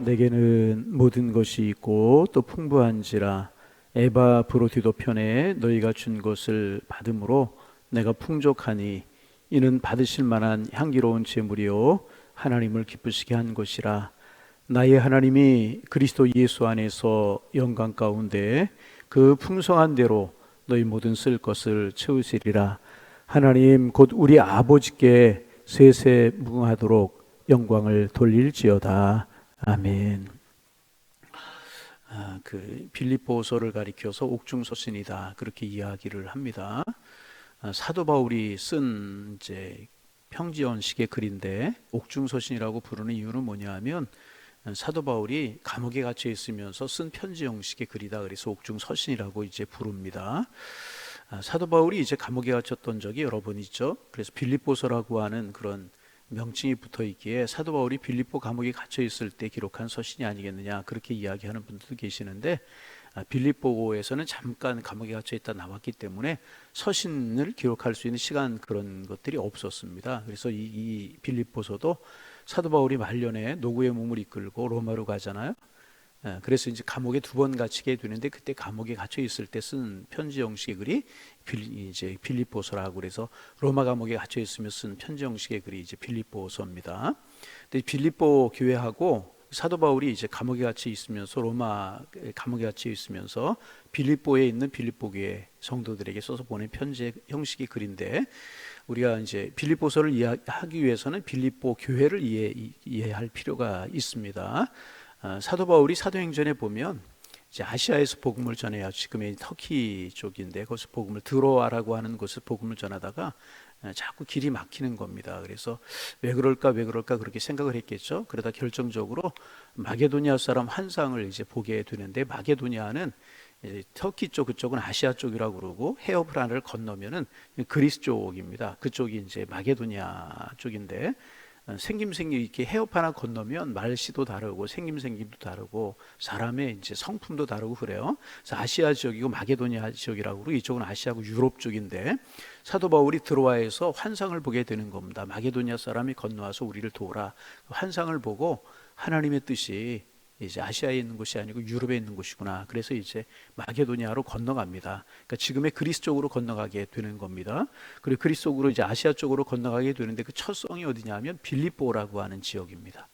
내게는 모든 것이 있고 또 풍부한지라. 에바 브로디도 편에 너희가 준 것을 받음으로 내가 풍족하니 이는 받으실 만한 향기로운 제물이요 하나님을 기쁘시게 한 것이라. 나의 하나님이 그리스도 예수 안에서 영광 가운데 그 풍성한 대로 너희 모든 쓸 것을 채우시리라. 하나님 곧 우리 아버지께 세세무궁하도록 영광을 돌릴지어다. 아멘. 그 빌립보서를 가리켜서 옥중서신이다 그렇게 이야기를 합니다. 사도 바울이 쓴 이제 평지연식의 글인데 옥중서신이라고 부르는 이유는 뭐냐하면 사도 바울이 감옥에 갇혀 있으면서 쓴 편지 형식의 글이다. 그래서 옥중서신이라고 이제 부릅니다. 사도 바울이 이제 감옥에 갇혔던 적이 여러 번 있죠. 그래서 빌립보서라고 하는 그런 명칭이 붙어 있기에 사도 바울이 빌립보 감옥에 갇혀 있을 때 기록한 서신이 아니겠느냐 그렇게 이야기하는 분들도 계시는데, 빌립보에서는 잠깐 감옥에 갇혀 있다 나왔기 때문에 서신을 기록할 수 있는 시간 그런 것들이 없었습니다. 그래서 이 빌립보서도 사도 바울이 말년에 노구의 몸을 이끌고 로마로 가잖아요. 그래서 이제 감옥에 두 번 갇히게 되는데, 그때 감옥에 갇혀 있을 때 쓴 편지 형식의 글이 이제 빌립보서라고, 그래서 로마 감옥에 갇혀 있으며 쓴 편지 형식의 글이 이제 빌립보서입니다. 근데 빌립보 교회하고 사도 바울이 이제 감옥에 갇혀 있으면서 로마 감옥에 갇혀 있으면서 빌립보에 있는 빌립보 교회 성도들에게 써서 보낸 편지 형식의 글인데, 우리가 이제 빌립보서를 이해하기 위해서는 빌립보 교회를 이해할 필요가 있습니다. 사도 바울이 사도행전에 보면 이제 아시아에서 복음을 전해야, 지금의 터키 쪽인데 거기서 복음을 드로아라고 하는 곳에서 복음을 전하다가 자꾸 길이 막히는 겁니다. 그래서 왜 그럴까 그렇게 생각을 했겠죠. 그러다 결정적으로 마게도니아 사람 환상을 이제 보게 되는데, 마게도니아는 터키 쪽, 그쪽은 아시아 쪽이라고 그러고 해협을 하나를 건너면은 그리스 쪽입니다. 그쪽이 이제 마게도니아 쪽인데, 생김생김 이렇게 해협 하나 건너면 말씨도 다르고 생김생김도 다르고 사람의 이제 성품도 다르고 그래요. 그래서 아시아 지역이고 마게도니아 지역이라고 그러고, 이쪽은 아시아고 유럽 쪽인데 사도 바울이 드로아에서 환상을 보게 되는 겁니다. 마게도니아 사람이 건너와서 우리를 도우라. 환상을 보고 하나님의 뜻이 이제 아시아에 있는 곳이 아니고 유럽에 있는 곳이구나. 그래서 이제 마게도니아로 건너갑니다. 그러니까 지금의 그리스 쪽으로 건너가게 되는 겁니다. 그리고 그리스 쪽으로 이제 아시아 쪽으로 건너가게 되는데, 그 첫 성이 어디냐면 빌립보라고 하는 지역입니다.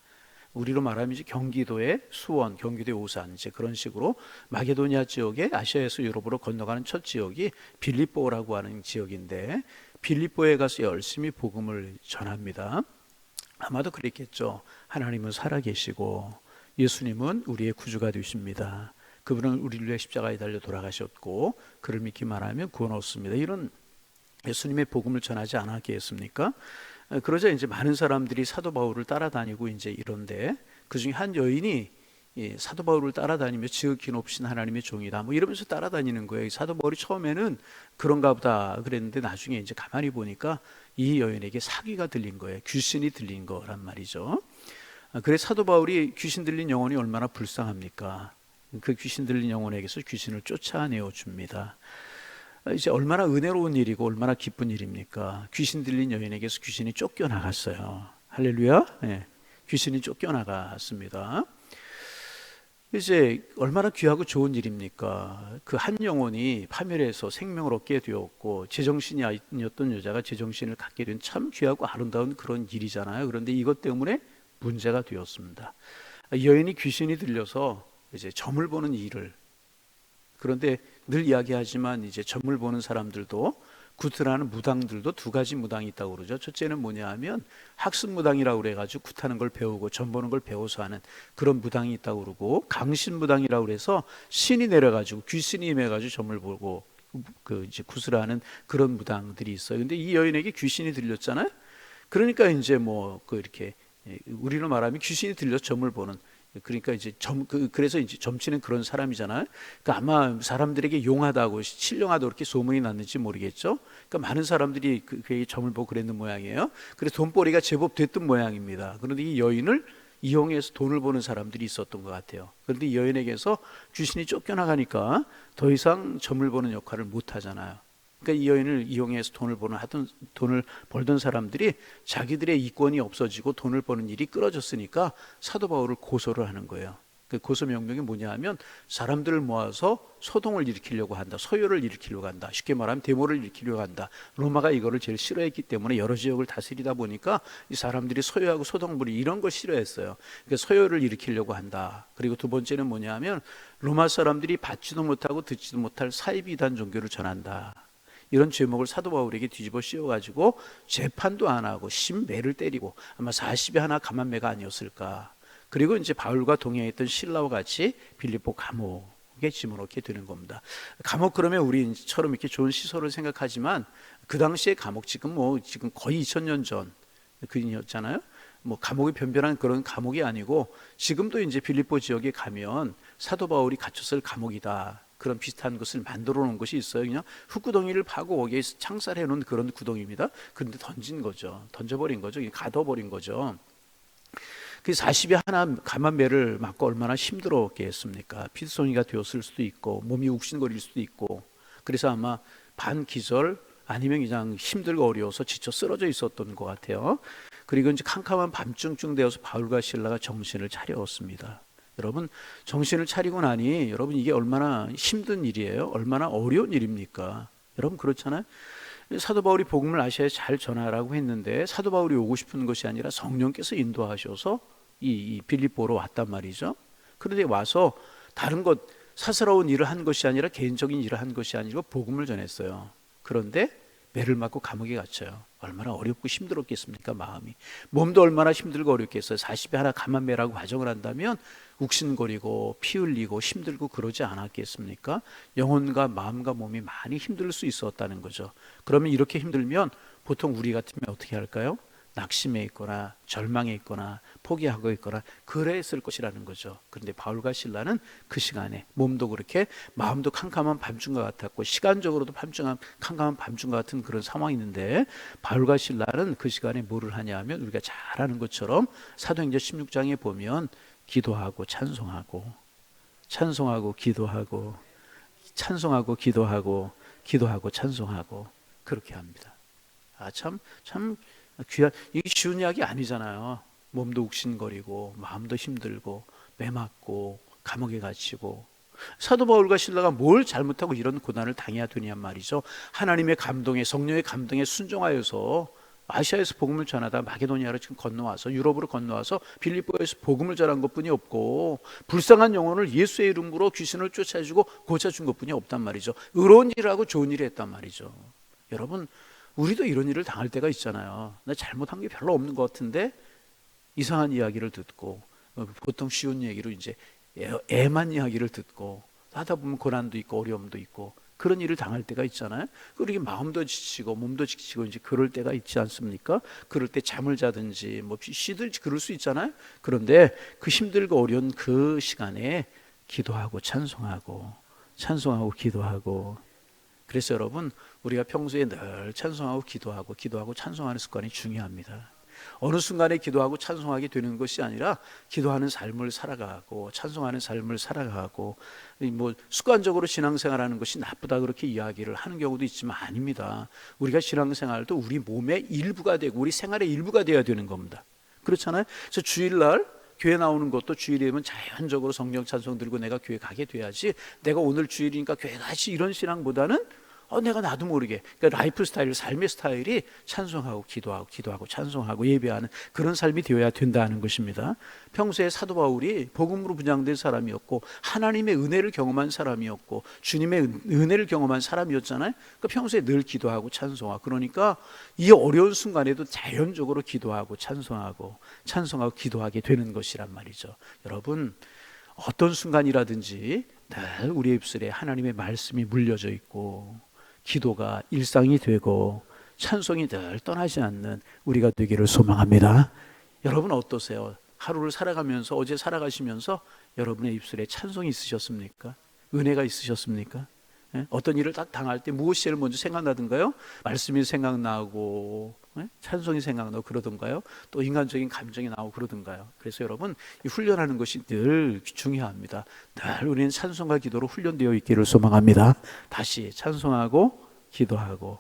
우리로 말하면 이제 경기도의 수원, 경기도의 오산, 이제 그런 식으로 마게도니아 지역에 아시아에서 유럽으로 건너가는 첫 지역이 빌립보라고 하는 지역인데, 빌립보에 가서 열심히 복음을 전합니다. 아마도 그랬겠죠. 하나님은 살아계시고 예수님은 우리의 구주가 되십니다. 그분은 우리를 위해 십자가에 달려 돌아가셨고 그를 믿기만 하면 구원 얻습니다. 이런 예수님의 복음을 전하지 않았겠습니까? 그러자 이제 많은 사람들이 사도 바울을 따라다니고 이제 이런데, 그 중에 한 여인이 사도 바울을 따라다니며 지극히 높으신 하나님의 종이다 뭐 이러면서 따라다니는 거예요. 사도 바울이 처음에는 그런가 보다 그랬는데, 나중에 이제 가만히 보니까 이 여인에게 사귀가 들린 거예요. 귀신이 들린 거란 말이죠. 그래서 사도 바울이 귀신 들린 영혼이 얼마나 불쌍합니까? 그 귀신 들린 영혼에게서 귀신을 쫓아내어 줍니다. 이제 얼마나 은혜로운 일이고 얼마나 기쁜 일입니까? 귀신 들린 여인에게서 귀신이 쫓겨나갔어요. 할렐루야. 네. 귀신이 쫓겨나갔습니다. 이제 얼마나 귀하고 좋은 일입니까? 그 한 영혼이 파멸해서 생명을 얻게 되었고, 제정신이 아니었던 여자가 제정신을 갖게 된 참 귀하고 아름다운 그런 일이잖아요. 그런데 이것 때문에 문제가 되었습니다. 여인이 귀신이 들려서 이제 점을 보는 일을, 그런데 늘 이야기하지만 이제 점을 보는 사람들도, 굿하는 무당들도 두 가지 무당이 있다고 그러죠. 첫째는 뭐냐 하면 학습 무당이라고 그래가지고 굿하는 걸 배우고 점 보는 걸 배워서 하는 그런 무당이 있다고 그러고, 강신 무당이라고 그래서 신이 내려가지고 귀신이 임해가지고 점을 보고 그 이제 굿을 하는 그런 무당들이 있어요. 근데 이 여인에게 귀신이 들렸잖아요. 그러니까 이제 뭐 그 이렇게 우리로 말하면 귀신이 들려 점을 보는, 그러니까 이제 그래서 이제 점치는 그런 사람이잖아요. 그러니까 아마 사람들에게 용하다고 신령하다고 그렇게 소문이 났는지 모르겠죠. 그러니까 많은 사람들이 그에게 점을 보고 그랬는 모양이에요. 그래서 돈벌이가 제법 됐던 모양입니다. 그런데 이 여인을 이용해서 돈을 버는 사람들이 있었던 것 같아요. 그런데 이 여인에게서 귀신이 쫓겨나가니까 더 이상 점을 보는 역할을 못 하잖아요. 그러니까 이 여인을 이용해서 돈을 벌던 사람들이 자기들의 이권이 없어지고 돈을 버는 일이 끊어졌으니까 사도 바울을 고소를 하는 거예요. 그 고소 명령이 뭐냐 하면 사람들을 모아서 소동을 일으키려고 한다. 소요를 일으키려고 한다. 쉽게 말하면 데모를 일으키려고 한다. 로마가 이거를 제일 싫어했기 때문에 여러 지역을 다스리다 보니까 이 사람들이 소요하고 소동부리 이런 걸 싫어했어요. 그러니까 소요를 일으키려고 한다. 그리고 두 번째는 뭐냐 하면 로마 사람들이 받지도 못하고 듣지도 못할 사이비단 종교를 전한다. 이런 제목을 사도 바울에게 뒤집어 씌워가지고 재판도 안 하고 신매를 때리고 아마 40에 하나 감한매가 아니었을까. 그리고 이제 바울과 동행했던 실라와 같이 빌립보 감옥에 집어넣게 되는 겁니다. 감옥 그러면 우리처럼 이렇게 좋은 시설을 생각하지만 그 당시에 감옥 지금 거의 2000년 전 그이었잖아요. 감옥이 변변한 그런 감옥이 아니고 지금도 이제 빌립보 지역에 가면 사도 바울이 갇혔을 감옥이다. 그런 비슷한 것을 만들어 놓은 것이 있어요. 그냥 흙구덩이를 파고 거기에 창살해 놓은 그런 구덩이입니다. 그런데 던져버린 거죠. 가둬버린 거죠. 그 40에 하나 감한매를 맞고 얼마나 힘들었겠습니까? 피투성이가 되었을 수도 있고 몸이 욱신거릴 수도 있고 그래서 아마 반기절 아니면 그냥 힘들고 어려워서 지쳐 쓰러져 있었던 것 같아요. 그리고 이제 캄캄한 밤중쯤 되어서 바울과 실라가 정신을 차렸습니다. 여러분 정신을 차리고 나니 여러분 이게 얼마나 힘든 일이에요? 얼마나 어려운 일입니까? 여러분 그렇잖아요. 사도 바울이 복음을 아시아에 잘 전하라고 했는데 사도 바울이 오고 싶은 것이 아니라 성령께서 인도하셔서 이 빌립보로 왔단 말이죠. 그런데 와서 다른 것 사사로운 일을 한 것이 아니라 개인적인 일을 한 것이 아니고 복음을 전했어요. 그런데 매를 맞고 감옥에 갇혀요. 얼마나 어렵고 힘들었겠습니까? 마음이. 몸도 얼마나 힘들고 어렵겠어요. 40에 하나 감한매라고 가정을 한다면 욱신거리고 피 흘리고 힘들고 그러지 않았겠습니까? 영혼과 마음과 몸이 많이 힘들 수 있었다는 거죠. 그러면 이렇게 힘들면 보통 우리 같으면 어떻게 할까요? 낙심해 있거나 절망해 있거나 포기하고 있거나 그랬을 것이라는 거죠. 그런데 바울과 실라는 그 시간에 몸도 그렇게 마음도 캄캄한 밤중과 같았고 시간적으로도 캄캄한 밤중과 같은 그런 상황이 있는데 바울과 실라는 그 시간에 뭐를 하냐 하면 우리가 잘 아는 것처럼 사도행전 16장에 보면 기도하고 찬송하고 기도하고 찬송하고 기도하고 찬송하고 그렇게 합니다. 참 귀한, 이게 쉬운 이야기 아니잖아요. 몸도 욱신거리고 마음도 힘들고 매 맞고 감옥에 갇히고 사도 바울과 실라가 뭘 잘못하고 이런 고난을 당해야 되냐 말이죠. 하나님의 감동에 성령의 감동에 순종하여서 아시아에서 복음을 전하다 마게도니아로 지금 건너와서 유럽으로 건너와서 빌립보에서 복음을 전한 것뿐이 없고 불쌍한 영혼을 예수의 이름으로 귀신을 쫓아주고 고쳐준 것뿐이 없단 말이죠. 의로운 일을 하고 좋은 일을 했단 말이죠. 여러분 우리도 이런 일을 당할 때가 있잖아요. 나 잘못한 게 별로 없는 것 같은데 이상한 이야기를 듣고 보통 쉬운 얘기로 이제 애만 이야기를 듣고 하다 보면 고난도 있고 어려움도 있고 그런 일을 당할 때가 있잖아요. 그리고 마음도 지치고 몸도 지치고 이제 그럴 때가 있지 않습니까? 그럴 때 잠을 자든지 쉬든지 그럴 수 있잖아요. 그런데 그 힘들고 어려운 그 시간에 기도하고 찬송하고 기도하고 그래서 여러분 우리가 평소에 늘 찬송하고 기도하고 찬송하는 습관이 중요합니다. 어느 순간에 기도하고 찬송하게 되는 것이 아니라 기도하는 삶을 살아가고 찬송하는 삶을 살아가고 습관적으로 신앙생활하는 것이 나쁘다 그렇게 이야기를 하는 경우도 있지만 아닙니다. 우리가 신앙생활도 우리 몸의 일부가 되고 우리 생활의 일부가 되어야 되는 겁니다. 그렇잖아요. 그래서 주일날 교회 나오는 것도 주일이면 자연적으로 성령 찬송 들고 내가 교회 가게 돼야지 내가 오늘 주일이니까 교회 가지 이런 신앙보다는 내가 나도 모르게 그러니까 라이프 스타일, 삶의 스타일이 찬송하고 기도하고 찬송하고 예배하는 그런 삶이 되어야 된다는 것입니다. 평소에 사도 바울이 복음으로 분양된 사람이었고 하나님의 은혜를 경험한 사람이었고 주님의 은혜를 경험한 사람이었잖아요. 그러니까 평소에 늘 기도하고 찬송하고 그러니까 이 어려운 순간에도 자연적으로 기도하고 찬송하고 기도하게 되는 것이란 말이죠. 여러분 어떤 순간이라든지 늘 우리의 입술에 하나님의 말씀이 물려져 있고 기도가 일상이 되고 찬송이 늘 떠나지 않는 우리가 되기를 소망합니다. 여러분 어떠세요? 하루를 살아가면서 어제 살아가시면서 여러분의 입술에 찬송이 있으셨습니까? 은혜가 있으셨습니까? 어떤 일을 딱 당할 때 무엇이 제일 먼저 생각나던가요? 말씀이 생각나고 찬송이 생각나고 그러던가요? 또 인간적인 감정이 나오고 그러던가요? 그래서 여러분 이 훈련하는 것이 늘 중요합니다. 늘 우리는 찬송과 기도로 훈련되어 있기를 소망합니다. 다시 찬송하고 기도하고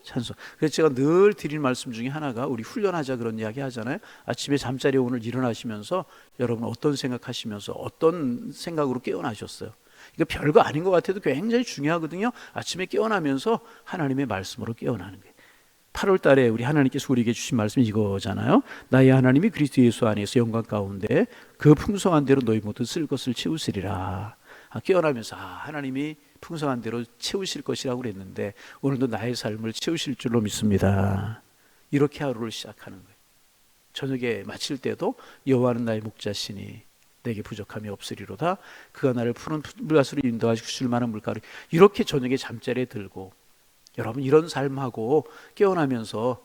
찬송. 그래서 제가 늘 드리는 말씀 중에 하나가 우리 훈련하자 그런 이야기 하잖아요. 아침에 잠자리에 오늘 일어나시면서 여러분 어떤 생각하시면서 어떤 생각으로 깨어나셨어요? 이거 별거 아닌 것 같아도 굉장히 중요하거든요. 아침에 깨어나면서 하나님의 말씀으로 깨어나는 거예요. 8월 달에 우리 하나님께서 우리에게 주신 말씀이 이거잖아요. 나의 하나님이 그리스도 예수 안에서 영광 가운데 그 풍성한 대로 너희 모두 쓸 것을 채우시리라. 깨어나면서 하나님이 풍성한 대로 채우실 것이라고 그랬는데 오늘도 나의 삶을 채우실 줄로 믿습니다. 이렇게 하루를 시작하는 거예요. 저녁에 마칠 때도 여호와는 나의 목자시니 내게 부족함이 없으리로다. 그가 나를 푸른 물가스로 인도하시고 줄 만한 물가를. 이렇게 저녁에 잠자리에 들고 여러분 이런 삶하고 깨어나면서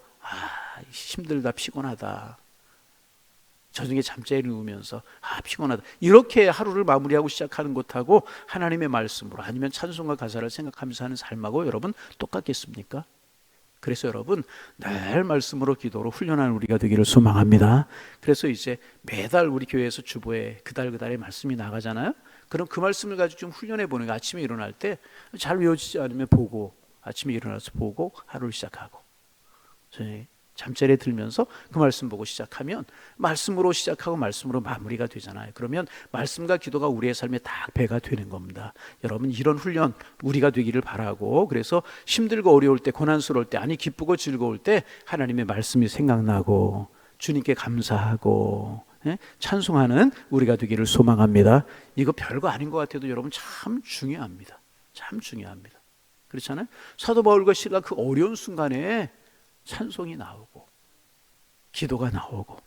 힘들다 피곤하다. 저녁에 잠자리에 누우면서 피곤하다. 이렇게 하루를 마무리하고 시작하는 것하고 하나님의 말씀으로 아니면 찬송과 가사를 생각하면서 하는 삶하고 여러분 똑같겠습니까? 그래서 여러분 늘 말씀으로 기도로 훈련하는 우리가 되기를 소망합니다. 그래서 이제 매달 우리 교회에서 주보에 그달의 말씀이 나가잖아요. 그럼 그 말씀을 가지고 좀 훈련해 보는 거. 아침에 일어날 때 잘 외워지지 않으면 보고, 아침에 일어나서 보고 하루를 시작하고, 잠자리에 들면서 그 말씀 보고 시작하면 말씀으로 시작하고 말씀으로 마무리가 되잖아요. 그러면 말씀과 기도가 우리의 삶에 딱 배가 되는 겁니다. 여러분 이런 훈련 우리가 되기를 바라고, 그래서 힘들고 어려울 때, 고난스러울 때, 아니 기쁘고 즐거울 때 하나님의 말씀이 생각나고 주님께 감사하고 찬송하는 우리가 되기를 소망합니다. 이거 별거 아닌 것 같아도 여러분 참 중요합니다. 참 중요합니다. 그렇잖아요. 사도 바울과 실라 그 어려운 순간에 찬송이 나오고 기도가 나오고.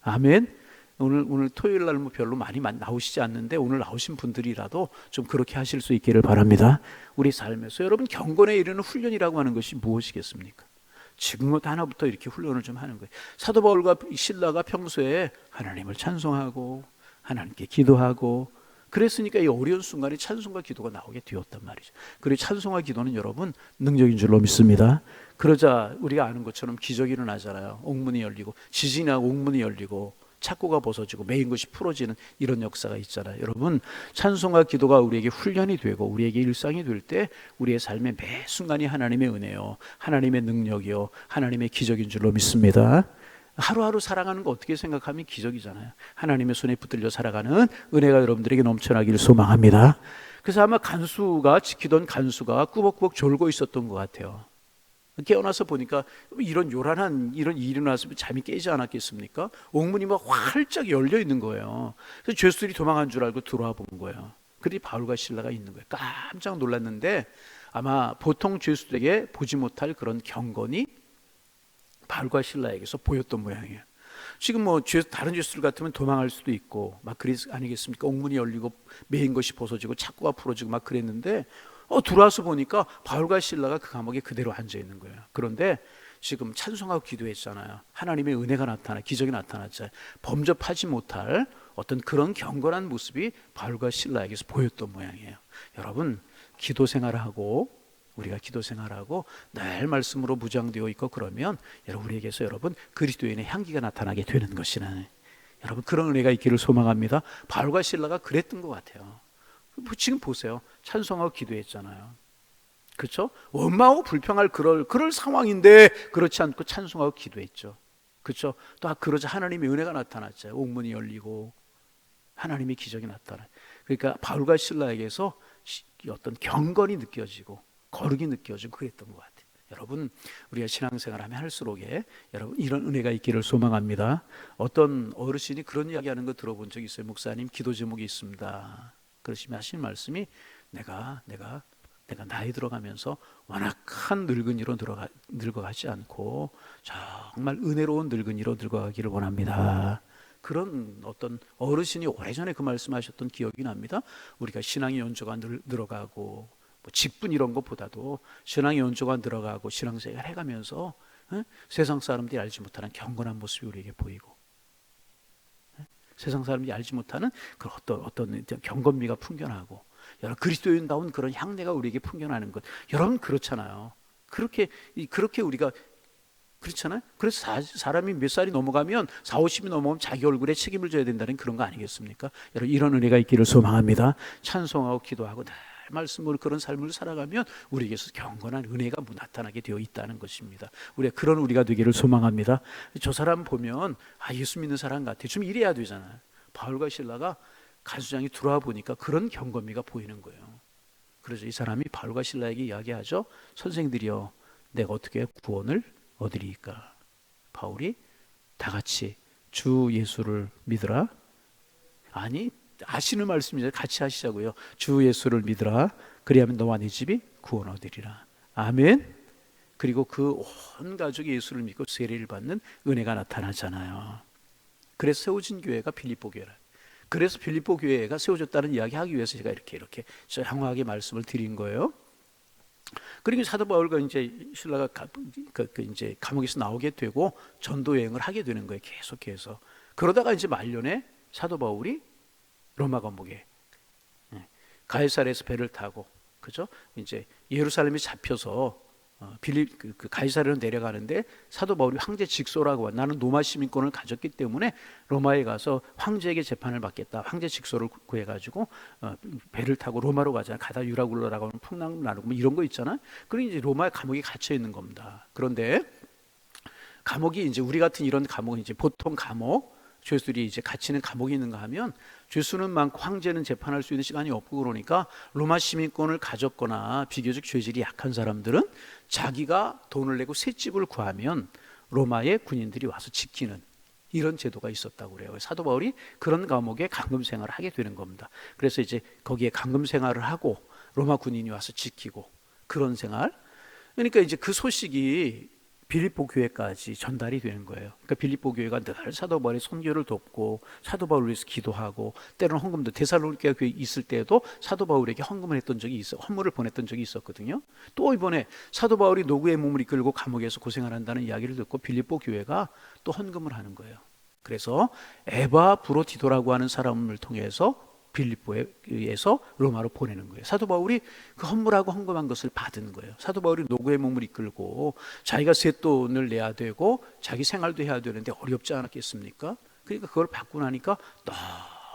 아멘. 오늘 토요일 날 뭐 별로 많이 나오시지 않는데 오늘 나오신 분들이라도 좀 그렇게 하실 수 있기를 바랍니다. 우리 삶에서 여러분 경건에 이르는 훈련이라고 하는 것이 무엇이겠습니까? 지금부터 하나부터 이렇게 훈련을 좀 하는 거예요. 사도 바울과 실라가 평소에 하나님을 찬송하고 하나님께 기도하고 그랬으니까 이 어려운 순간에 찬송과 기도가 나오게 되었단 말이죠. 그리고 찬송과 기도는 여러분 능력인 줄로 믿습니다. 그러자 우리가 아는 것처럼 기적이 일어나잖아요. 옥문이 열리고, 지진이나 옥문이 열리고, 착고가 벗어지고 메인 것이 풀어지는 이런 역사가 있잖아요. 여러분 찬송과 기도가 우리에게 훈련이 되고 우리에게 일상이 될 때 우리의 삶의 매 순간이 하나님의 은혜요, 하나님의 능력이요, 하나님의 기적인 줄로 믿습니다. 하루하루 살아가는 거 어떻게 생각하면 기적이잖아요. 하나님의 손에 붙들려 살아가는 은혜가 여러분들에게 넘쳐나기를 소망합니다. 그래서 아마 지키던 간수가 꾸벅꾸벅 졸고 있었던 것 같아요. 깨어나서 보니까 이런 요란한 이런 일이 일어났으면 잠이 깨지 않았겠습니까? 옥문이 막 활짝 열려 있는 거예요. 그래서 죄수들이 도망간 줄 알고 들어와 본 거예요. 그런데 바울과 실라가 있는 거예요. 깜짝 놀랐는데 아마 보통 죄수들에게 보지 못할 그런 경건이 바울과 실라에게서 보였던 모양이에요. 지금 뭐 다른 죄수들 같으면 도망할 수도 있고 막 아니겠습니까? 옥문이 열리고 메인 것이 벗어지고 착고가 풀어지고 막 그랬는데 들어와서 보니까 바울과 실라가 그 감옥에 그대로 앉아 있는 거예요. 그런데 지금 찬송하고 기도했잖아요. 하나님의 은혜가 기적이 나타났잖아요. 범접하지 못할 어떤 그런 경건한 모습이 바울과 실라에게서 보였던 모양이에요. 여러분 기도 생활하고 우리가 기도 생활하고 늘 말씀으로 무장되어 있고 그러면 우리에게서 여러분 그리스도인의 향기가 나타나게 되는 것이네. 여러분 그런 은혜가 있기를 소망합니다. 바울과 실라가 그랬던 것 같아요. 지금 보세요. 찬송하고 기도했잖아요. 그렇죠? 원망하고 불평할 그럴 상황인데 그렇지 않고 찬송하고 기도했죠. 그렇죠? 또 그러자 하나님의 은혜가 나타났죠. 옥문이 열리고 하나님의 기적이 나타나. 그러니까 바울과 실라에게서 어떤 경건이 느껴지고 거룩이 느껴지고 그랬던 것 같아요. 여러분 우리가 신앙생활하면 할수록에 여러분 이런 은혜가 있기를 소망합니다. 어떤 어르신이 그런 이야기하는 거 들어본 적 있어요. 목사님 기도 제목이 있습니다. 그러시면 하신 말씀이 내가 나이 들어가면서 완악한 늙은이로 늙어가지 않고 정말 은혜로운 늙은이로 늙어가기를 원합니다. 그런 어떤 어르신이 오래전에 그 말씀하셨던 기억이 납니다. 우리가 신앙의 연조가 늘어가고 뭐 직분 이런 것보다도 신앙의 연조가 늘어가고 신앙생활 해가면서 세상 사람들이 알지 못하는 경건한 모습이 우리에게 보이고 세상 사람들이 알지 못하는 그런 어떤 경건미가 풍겨나고 여러분 그리스도인다운 그런 향내가 우리에게 풍겨나는 것. 여러분 그렇잖아요. 그렇게 우리가 그렇잖아요. 그래서 사람이 몇 살이 넘어가면 40, 50이 넘어가면 자기 얼굴에 책임을 져야 된다는 그런 거 아니겠습니까? 여러분 이런 은혜가 있기를 소망합니다. 찬송하고 기도하고 늘 말씀으로 그런 삶을 살아가면 우리에게서 경건한 은혜가 나타나게 되어 있다는 것입니다. 우리가 되기를 소망합니다. 저 사람 보면 예수 믿는 사람 같아. 좀 이래야 되잖아요. 바울과 실라가 간수장이 들어와 보니까 그런 경건미가 보이는 거예요. 그래서 이 사람이 바울과 실라에게 이야기하죠. 선생들이여, 내가 어떻게 구원을 얻으리까? 바울이 다 같이 주 예수를 믿으라. 아니, 아시는 말씀이죠. 같이 하시자고요. 주 예수를 믿으라. 그리하면 너와 네 집이 구원 얻으리라. 아멘. 그리고 그 온 가족이 예수를 믿고 세례를 받는 은혜가 나타나잖아요. 그래서 세워진 교회가 빌립보 교회라. 그래서 빌립보 교회가 세워졌다는 이야기 하기 위해서 제가 이렇게 장황하게 말씀을 드린 거예요. 그리고 사도 바울과 이제 신라가 이제 감옥에서 나오게 되고 전도 여행을 하게 되는 거예요. 계속해서. 그러다가 이제 말년에 사도 바울이 로마 감옥에 가이사랴에서 배를 타고, 그죠? 이제 예루살렘에 잡혀서 가이사랴로 내려가는데 사도 바울이 황제 직소라고, 나는 로마 시민권을 가졌기 때문에 로마에 가서 황제에게 재판을 받겠다. 황제 직소를 구해가지고 배를 타고 로마로 가자. 가다 유라굴로라고 하는 풍랑 나누고 뭐 이런 거 있잖아. 그러니 이제 로마 감옥에 갇혀 있는 겁니다. 그런데 감옥이 이제 우리 같은 이런 감옥은 이제 보통 감옥 죄수들이 이제 갇히는 감옥에 있는가 하면 죄수는 많고 황제는 재판할 수 있는 시간이 없고, 그러니까 로마 시민권을 가졌거나 비교적 죄질이 약한 사람들은 자기가 돈을 내고 셋집을 구하면 로마의 군인들이 와서 지키는 이런 제도가 있었다고 그래요. 사도 바울이 그런 감옥에 감금 생활을 하게 되는 겁니다. 그래서 이제 거기에 감금 생활을 하고 로마 군인이 와서 지키고 그런 생활. 그러니까 이제 그 소식이 빌립보 교회까지 전달이 되는 거예요. 그러니까 빌립보 교회가 늘 사도 바울의 선교를 돕고 사도 바울을 위해서 기도하고, 때로는 헌금도, 데살로니가 교회 있을 때에도 사도 바울에게 헌금을 했던 적이 헌물을 보냈던 적이 있었거든요. 또 이번에 사도 바울이 노구의 몸을 이끌고 감옥에서 고생을 한다는 이야기를 듣고 빌립보 교회가 또 헌금을 하는 거예요. 그래서 에바 브로티도라고 하는 사람을 통해서 빌립보에 의해서 로마로 보내는 거예요. 사도 바울이 그 헌물하고 헌금한 것을 받은 거예요. 사도 바울이 노구의 몸을 이끌고 자기가 쇳돈을 내야 되고 자기 생활도 해야 되는데 어렵지 않았겠습니까? 그러니까 그걸 받고 나니까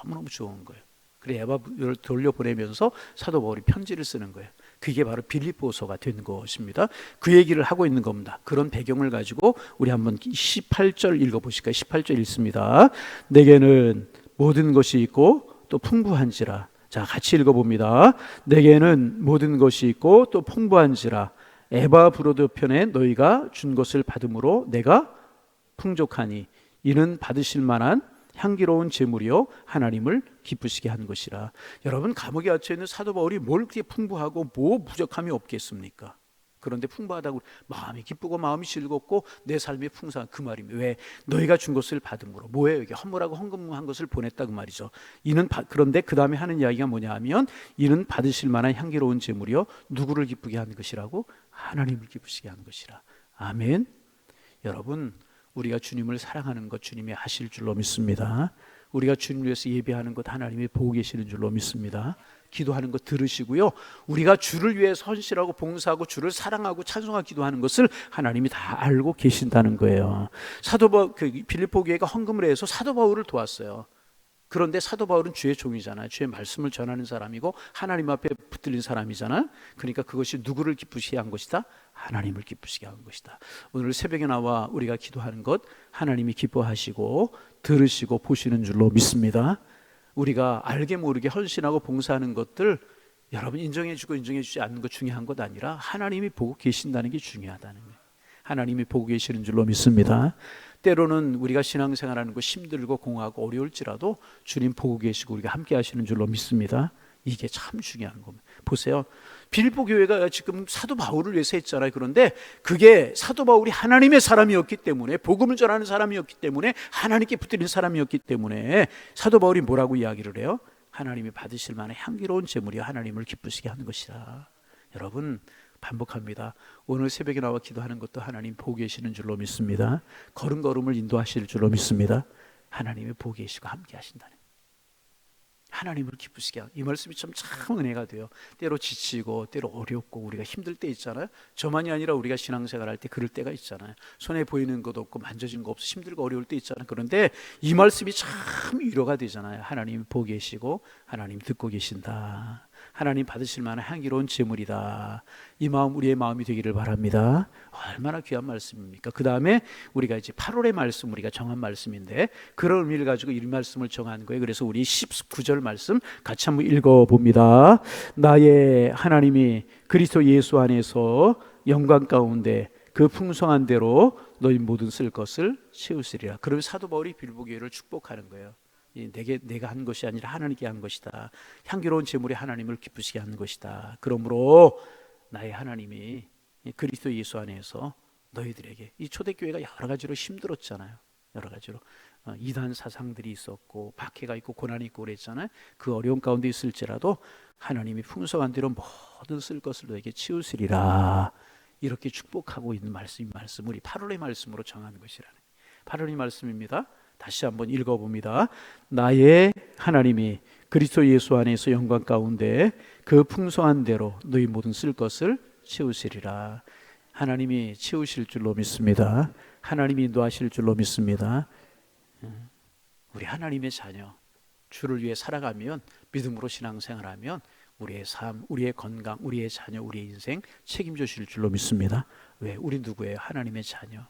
너무너무 좋은 거예요. 그래 에바를 돌려보내면서 사도 바울이 편지를 쓰는 거예요. 그게 바로 빌립보서가 된 것입니다. 그 얘기를 하고 있는 겁니다. 그런 배경을 가지고 우리 한번 18절 읽어보실까요? 18절 읽습니다. 내게는 모든 것이 있고 또 풍부한지라. 자, 같이 읽어봅니다. 내게는 모든 것이 있고 또 풍부한지라. 에바 브로드 편에 너희가 준 것을 받음으로 내가 풍족하니 이는 받으실 만한 향기로운 제물이요 하나님을 기쁘시게 한 것이라. 여러분, 감옥에 갇혀 있는 사도 바울이 뭘 그렇게 풍부하고 뭐 부족함이 없겠습니까? 그런데 풍부하다고 마음이 기쁘고 마음이 즐겁고 내 삶이 풍성한 그 말입니다. 왜? 너희가 준 것을 받음으로. 뭐예요? 이게 헌물하고 헌금한 것을 보냈다 그 말이죠. 그런데 그 다음에 하는 이야기가 뭐냐 하면 이는 받으실 만한 향기로운 제물이요 누구를 기쁘게 하는 것이라고? 하나님을 기쁘시게 하는 것이라. 아멘. 여러분, 우리가 주님을 사랑하는 것 주님이 하실 줄로 믿습니다. 우리가 주님을 위해서 예배하는 것 하나님이 보고 계시는 줄로 믿습니다. 기도하는 것 들으시고요, 우리가 주를 위해서 헌신하고 봉사하고 주를 사랑하고 찬송하고 기도하는 것을 하나님이 다 알고 계신다는 거예요. 빌립보 교회가 헌금을 해서 사도 바울을 도왔어요. 그런데 사도 바울은 주의 종이잖아요. 주의 말씀을 전하는 사람이고 하나님 앞에 붙들린 사람이잖아요. 그러니까 그것이 누구를 기쁘시게 한 것이다? 하나님을 기쁘시게 한 것이다. 오늘 새벽에 나와 우리가 기도하는 것 하나님이 기뻐하시고 들으시고 보시는 줄로 믿습니다. 우리가 알게 모르게 헌신하고 봉사하는 것들 여러분 인정해주고 인정해주지 않는 것 중요한 것 아니라 하나님이 보고 계신다는 게 중요하다는 거예요. 하나님이 보고 계시는 줄로 믿습니다. 때로는 우리가 신앙생활하는 거 힘들고 공하고 어려울지라도 주님 보고 계시고 우리가 함께 하시는 줄로 믿습니다. 이게 참 중요한 겁니다. 보세요. 빌립보 교회가 지금 사도 바울을 위해서 했잖아요. 그런데 그게 사도 바울이 하나님의 사람이었기 때문에, 복음을 전하는 사람이었기 때문에, 하나님께 붙들린 사람이었기 때문에 사도 바울이 뭐라고 이야기를 해요? 하나님이 받으실 만한 향기로운 제물이 하나님을 기쁘시게 하는 것이다. 여러분, 반복합니다. 오늘 새벽에 나와 기도하는 것도 하나님 보고 계시는 줄로 믿습니다. 걸음걸음을 인도하실 줄로 믿습니다. 하나님이 보고 계시고 함께 하신다는, 하나님을 기쁘시게 하는 이 말씀이 참 은혜가 돼요. 때로 지치고 때로 어렵고 우리가 힘들 때 있잖아요. 저만이 아니라 우리가 신앙생활 할 때 그럴 때가 있잖아요. 손에 보이는 것도 없고 만져진 거 없어 힘들고 어려울 때 있잖아요. 그런데 이 말씀이 참 위로가 되잖아요. 하나님 보고 계시고 하나님 듣고 계신다. 하나님 받으실 만한 향기로운 제물이다. 이 마음 우리의 마음이 되기를 바랍니다. 얼마나 귀한 말씀입니까? 그 다음에 우리가 이제 8월의 말씀, 우리가 정한 말씀인데 그런 의미를 가지고 이 말씀을 정한 거예요. 그래서 우리 19절 말씀 같이 한번 읽어봅니다. 나의 하나님이 그리스도 예수 안에서 영광 가운데 그 풍성한 대로 너희 모든 쓸 것을 채우시리라. 그러면 사도 바울이 빌보교회를 축복하는 거예요. 내가 한 것이 아니라 하나님께 한 것이다. 향기로운 제물이 하나님을 기쁘시게 하는 것이다. 그러므로 나의 하나님이 그리스도 예수 안에서 너희들에게, 이 초대교회가 여러 가지로 힘들었잖아요. 여러 가지로 이단 사상들이 있었고 박해가 있고 고난이 있고 그랬잖아요. 그 어려운 가운데 있을지라도 하나님이 풍성한 대로 모든 쓸 것을 너에게 치우시리라. 이렇게 축복하고 있는 말씀 우리 8월의 말씀으로 정하는 것이라는 8월의 말씀입니다. 다시 한번 읽어봅니다. 나의 하나님이 그리스도 예수 안에서 영광 가운데 그 풍성한 대로 너희 모든 쓸 것을 채우시리라. 하나님이 채우실 줄로 믿습니다. 하나님이 인도하실 줄로 믿습니다. 우리 하나님의 자녀, 주를 위해 살아가면, 믿음으로 신앙생활하면 우리의 삶, 우리의 건강, 우리의 자녀, 우리의 인생 책임져 주실 줄로 믿습니다. 왜? 우리 누구예요? 하나님의 자녀.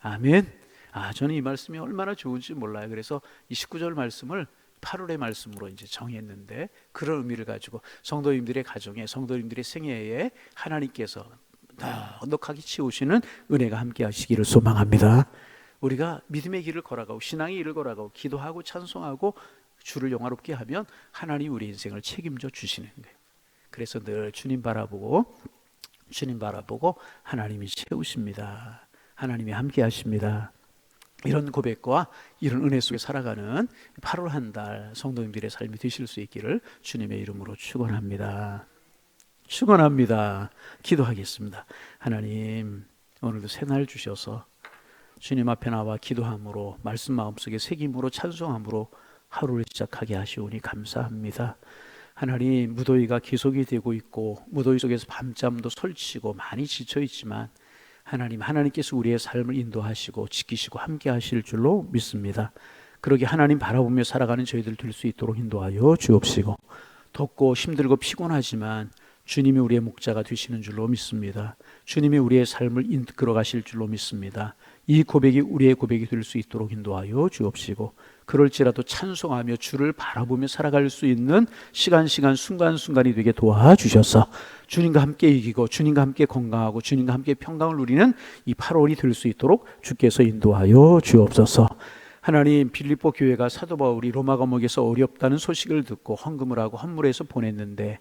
아멘. 저는 이 말씀이 얼마나 좋은지 몰라요. 그래서 이 19절 말씀을 8월의 말씀으로 이제 정했는데, 그런 의미를 가지고 성도님들의 가정에, 성도님들의 생애에 하나님께서 넉넉하게 채우시는 은혜가 함께 하시기를 소망합니다. 우리가 믿음의 길을 걸어가고 신앙의 길을 걸어가고 기도하고 찬송하고 주를 영화롭게 하면 하나님 우리 인생을 책임져 주시는 거예요. 그래서 늘 주님 바라보고 하나님이 채우십니다. 하나님이 함께 하십니다. 이런 고백과 이런 은혜 속에 살아가는 8월 한 달 성도님들의 삶이 되실 수 있기를 주님의 이름으로 축원합니다. 기도하겠습니다. 하나님, 오늘도 새날 주셔서 주님 앞에 나와 기도함으로, 말씀 마음속에 새김으로, 찬송함으로 하루를 시작하게 하시오니 감사합니다. 하나님, 무더위가 계속이 되고 있고 무더위 속에서 밤잠도 설치고 많이 지쳐 있지만 하나님께서 우리의 삶을 인도하시고 지키시고 함께 하실 줄로 믿습니다. 그러게 하나님 바라보며 살아가는 저희들 될 수 있도록 인도하여 주옵시고, 덥고 힘들고 피곤하지만 주님이 우리의 목자가 되시는 줄로 믿습니다. 주님이 우리의 삶을 이끌어 가실 줄로 믿습니다. 이 고백이 우리의 고백이 될 수 있도록 인도하여 주옵시고, 그럴지라도 찬송하며 주를 바라보며 살아갈 수 있는 시간 순간순간이 되게 도와주셔서 주님과 함께 이기고 주님과 함께 건강하고 주님과 함께 평강을 누리는 이 8월이 될 수 있도록 주께서 인도하여 주옵소서. 하나님, 빌립보 교회가 사도 바울이 로마 감옥에서 어렵다는 소식을 듣고 헌금을 하고 헌물해서 보냈는데,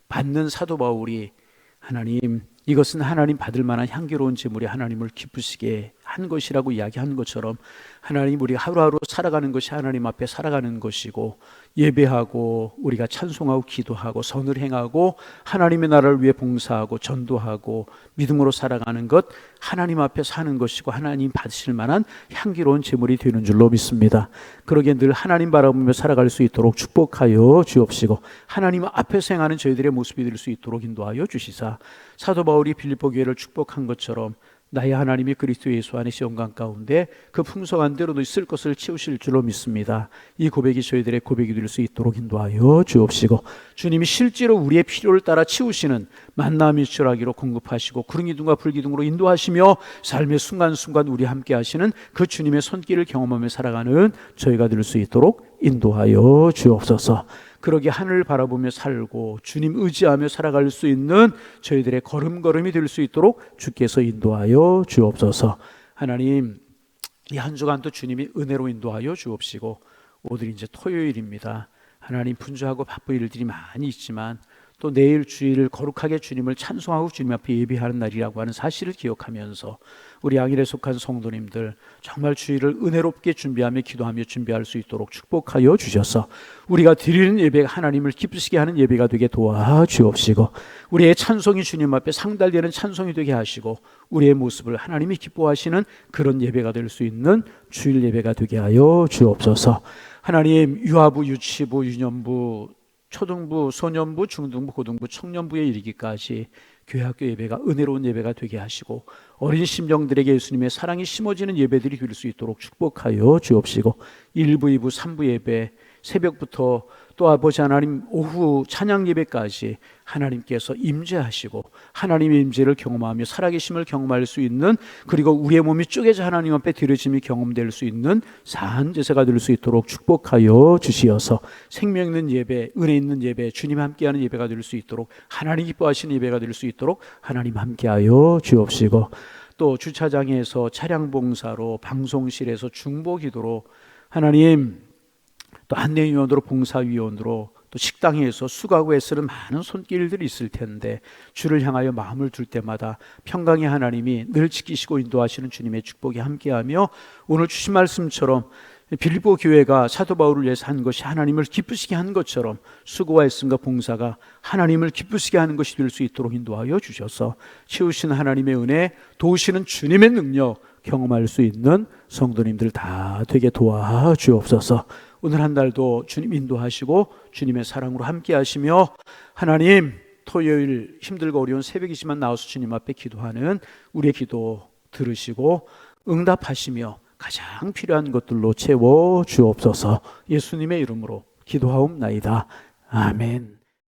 받는 사도 바울이 하나님, 이것은 하나님 받을 만한 향기로운 제물이 하나님을 기쁘시게 한 것이라고 이야기한 것처럼, 하나님, 우리 하루하루 살아가는 것이 하나님 앞에 살아가는 것이고, 예배하고 우리가 찬송하고 기도하고 선을 행하고 하나님의 나라를 위해 봉사하고 전도하고 믿음으로 살아가는 것, 하나님 앞에 사는 것이고 하나님 받으실 만한 향기로운 제물이 되는 줄로 믿습니다. 그러기에 늘 하나님 바라보며 살아갈 수 있도록 축복하여 주옵시고, 하나님 앞에서 행하는 저희들의 모습이 될 수 있도록 인도하여 주시사, 사도 바울이 빌립보 교회를 축복한 것처럼 나의 하나님이 그리스도 예수 안에서 영광 가운데 그 풍성한 대로 너희 쓸 것을 채우실 줄로 믿습니다. 이 고백이 저희들의 고백이 될 수 있도록 인도하여 주옵시고, 주님이 실제로 우리의 필요를 따라 채우시는 만나 밀출하기로 공급하시고 구름기둥과 불기둥으로 인도하시며 삶의 순간순간 우리 함께 하시는 그 주님의 손길을 경험하며 살아가는 저희가 될 수 있도록 인도하여 주옵소서. 그러기 하늘을 바라보며 살고 주님 의지하며 살아갈 수 있는 저희들의 걸음걸음이 될 수 있도록 주께서 인도하여 주옵소서. 하나님, 이 한 주간도 주님이 은혜로 인도하여 주옵시고, 오늘 이제 토요일입니다. 하나님, 분주하고 바쁜 일들이 많이 있지만 또 내일 주일을 거룩하게 주님을 찬송하고 주님 앞에 예배하는 날이라고 하는 사실을 기억하면서 우리 양일에 속한 성도님들 정말 주일을 은혜롭게 준비하며 기도하며 준비할 수 있도록 축복하여 주셔서 우리가 드리는 예배가 하나님을 기쁘시게 하는 예배가 되게 도와주옵시고, 우리의 찬송이 주님 앞에 상달되는 찬송이 되게 하시고, 우리의 모습을 하나님이 기뻐하시는 그런 예배가 될 수 있는 주일 예배가 되게 하여 주옵소서. 하나님, 유아부, 유치부, 유년부, 초등부, 소년부, 중등부, 고등부, 청년부에 이르기까지 교회학교 예배가 은혜로운 예배가 되게 하시고, 어린 심령들에게 예수님의 사랑이 심어지는 예배들이 될 수 있도록 축복하여 주옵시고, 1부, 2부, 3부 예배 새벽부터 또 아버지 하나님 오후 찬양 예배까지 하나님께서 임재하시고 하나님의 임재를 경험하며 살아계심을 경험할 수 있는, 그리고 우리의 몸이 쪼개져 하나님 앞에 드려짐이 경험될 수 있는 사한 제사가 될 수 있도록 축복하여 주시어서 생명 있는 예배, 은혜 있는 예배, 주님 함께하는 예배가 될 수 있도록, 하나님 기뻐하시는 예배가 될 수 있도록 하나님 함께하여 주옵시고, 또 주차장에서 차량 봉사로, 방송실에서 중보기도로, 하나님 또 안내위원으로, 봉사위원으로, 또 식당에서 수고하고 애쓰는 많은 손길들이 있을 텐데 주를 향하여 마음을 둘 때마다 평강의 하나님이 늘 지키시고 인도하시는 주님의 축복이 함께하며, 오늘 주신 말씀처럼 빌립보 교회가 사도 바울을 위해서 한 것이 하나님을 기쁘시게 한 것처럼 수고와 애씀과 봉사가 하나님을 기쁘시게 하는 것이 될 수 있도록 인도하여 주셔서 채우시는 하나님의 은혜, 도우시는 주님의 능력 경험할 수 있는 성도님들 다 되게 도와주옵소서. 오늘 한 달도 주님 인도하시고 주님의 사랑으로 함께 하시며, 하나님 토요일 힘들고 어려운 새벽이지만 나와서 주님 앞에 기도하는 우리의 기도 들으시고 응답하시며 가장 필요한 것들로 채워 주옵소서. 예수님의 이름으로 기도하옵나이다. 아멘.